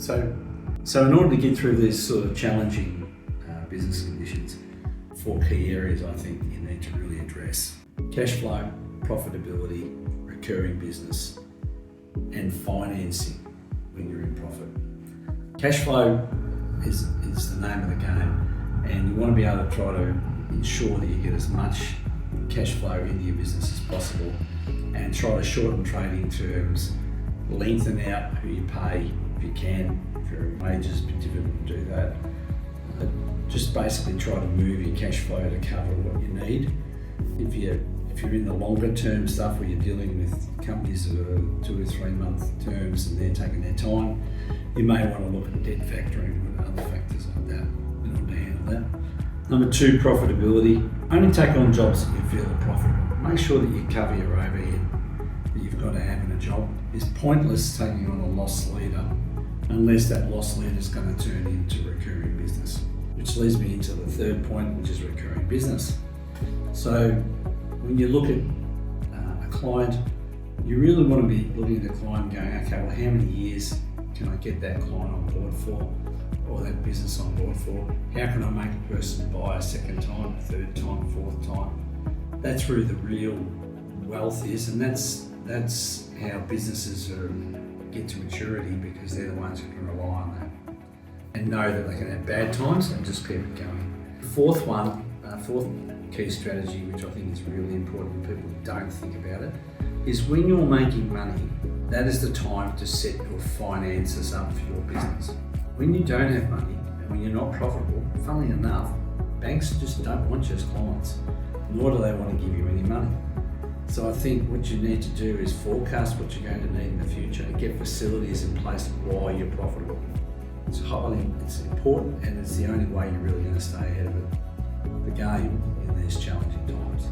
So in order to get through these sort of challenging business conditions, 4 key areas I think you need to really address: cash flow, profitability, recurring business, and financing when you're in profit. Cash flow is the name of the game, and you want to be able to try to ensure that you get as much cash flow into your business as possible, and try to shorten trading terms, lengthen out who you pay if you can. If your wages, it's a bit difficult to do that. Just basically try to move your cash flow to cover what you need. If you're in the longer term stuff where you're dealing with companies that are 2 or 3 month terms and they're taking their time, you may want to look at debt factoring and other factors like that in order to handle that. Number 2, profitability. Only take on jobs that you feel are profitable. Make sure that you cover your overhead that you've got to have in a job. It's pointless taking on a loss leader unless that loss leader is going to turn into recurring business. Which leads me into the 3rd point, which is recurring business. So when you look at a client, you really want to be looking at the client and going, okay, well, how many years can I get that client on board for, or that business on board for? How can I make a person buy a 2nd time, 3rd time, 4th time? That's where the real wealth is, and that's how businesses get to maturity, because they're the ones who can rely on that and know that they can have bad times and just keep it going. The 4th key strategy, which I think is really important and people don't think about it, is when you're making money, that is the time to set your finances up for your business. When you don't have money and when you're not profitable, funnily enough, banks just don't want you as clients, nor do they want to give you any money. So I think what you need to do is forecast what you're going to need in the future and get facilities in place while you're profitable. It's important, and it's the only way you're really going to stay ahead of the game in these challenging times.